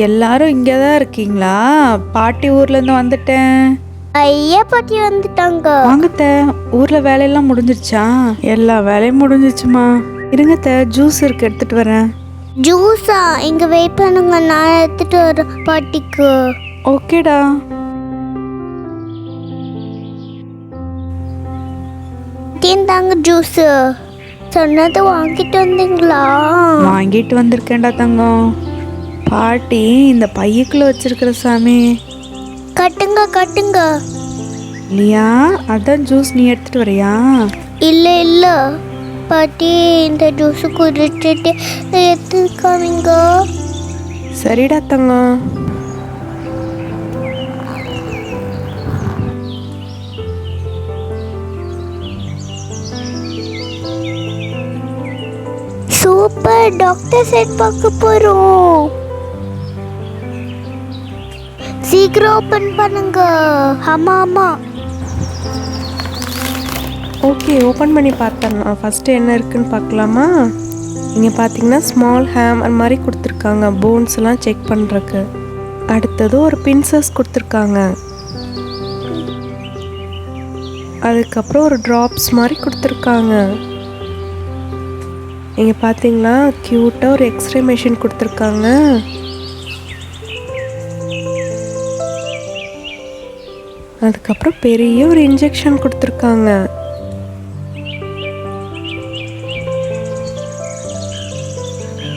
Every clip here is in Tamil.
எல்லாரும் இங்கே தான் இருக்கீங்களா? பாட்டி ஊர்லேருந்து வந்துட்டேன். ஐயா பாட்டி வந்துட்டாங்க. வாங்கத்த, ஊரில் வேலையெல்லாம் முடிஞ்சிருச்சா? எல்லா வேலையும் முடிஞ்சிச்சுமா. இருங்கத்த, ஜூஸ் இருக்கு எடுத்துட்டு வரேன். ஜூஸா? இங்க வெயிட் பண்ணுங்க, நான் எடுத்துட்டு வரேன் பாட்டிக்கு. ஓகேடா. தாங்க ஜூஸ். சொன்னது வாங்கிட்டு வந்தீங்களா? வாங்கிட்டு வந்திருக்கேன்டா தங்கம். பாட்டி இந்த பையக்குள்ள வச்சிருக்கிற சாமி. கட்டுங்க கட்டுங்க. இல்லையா? அதான் ஜூஸ் நீ எடுத்துட்டு வரியா? இல்ல இல்ல பாட்டி, இந்த ஜூஸ் குடிச்சிட்டு எடுத்துக்காதீங்க. சரிடா தங்கம். சூப்பர், டாக்டர் செட் பார்க்க போறோம். சீக்கிரம் ஓபன் பண்ணுங்க. ஆமா ஆமா. ஓகே, ஓப்பன் பண்ணி பார்த்தரலாம். ஃபஸ்ட்டு என்ன இருக்குன்னு பார்க்கலாமா? இங்கே பார்த்தீங்கன்னா ஸ்மால் ஹேமர் மாதிரி கொடுத்துருக்காங்க, போன்ஸ் எல்லாம் செக் பண்ணுறக்கு. அடுத்தது ஒரு பின்சஸ் கொடுத்துருக்காங்க. அதுக்கப்புறம் ஒரு ட்ராப்ஸ் மாதிரி கொடுத்துருக்காங்க. இங்கே பார்த்தீங்கன்னா க்யூட்டாக ஒரு எக்ஸ்ரே மெஷின் கொடுத்துருக்காங்க. அதுக்கப்புறம் பெரிய ஒரு இன்ஜெக்ஷன் கொடுத்துருக்காங்க.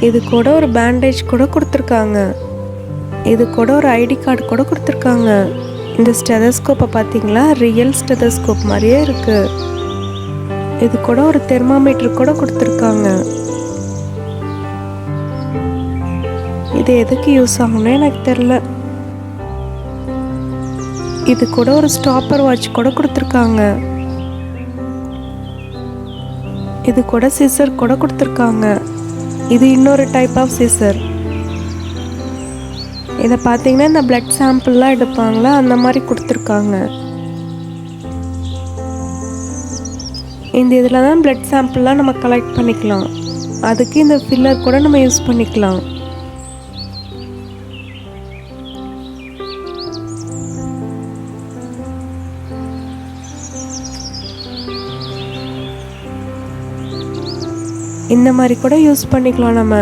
இது கூட ஒரு பேண்டேஜ் கூட கொடுத்துருக்காங்க. இது கூட ஒரு ஐடி கார்டு கூட கொடுத்துருக்காங்க. இந்த ஸ்டெதஸ்கோப்பை பார்த்தீங்களா, ரியல் ஸ்டெதஸ்கோப் மாதிரியே இருக்கு. இது கூட ஒரு தெர்மாமீட்டர் கூட கொடுத்துருக்காங்க. இது எதுக்கு யூஸ் ஆகும்னு எனக்கு தெரியல. இது கூட ஒரு ஸ்டாப்பர் வாட்ச் கூட கொடுத்துருக்காங்க. இது கூட சிசர் கூட கொடுத்துருக்காங்க. இது இன்னொரு டைப் ஆஃப் சிசர். இதை பார்த்தீங்கன்னா இந்த பிளட் சாம்பிள்லாம் எடுப்பாங்களா, அந்த மாதிரி கொடுத்துருக்காங்க. இந்த இதில் தான் பிளட் சாம்பிள்லாம் நம்ம கலெக்ட் பண்ணிக்கலாம். அதுக்கு இந்த ஃபில்லர் கூட நம்ம யூஸ் பண்ணிக்கலாம். இந்த மாதிரி கூட யூஸ் பண்ணிக்கலாம் நம்ம.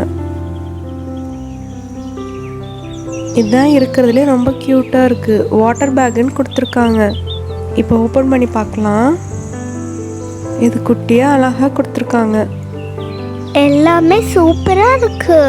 இதுதான் இருக்கிறதுலே ரொம்ப க்யூட்டாக இருக்குது. வாட்டர் பேக்குன்னு கொடுத்துருக்காங்க. இப்போ ஓப்பன் பண்ணி பார்க்கலாம். இது குட்டியாக அழகாக கொடுத்துருக்காங்க. எல்லாமே சூப்பரா இருக்கு.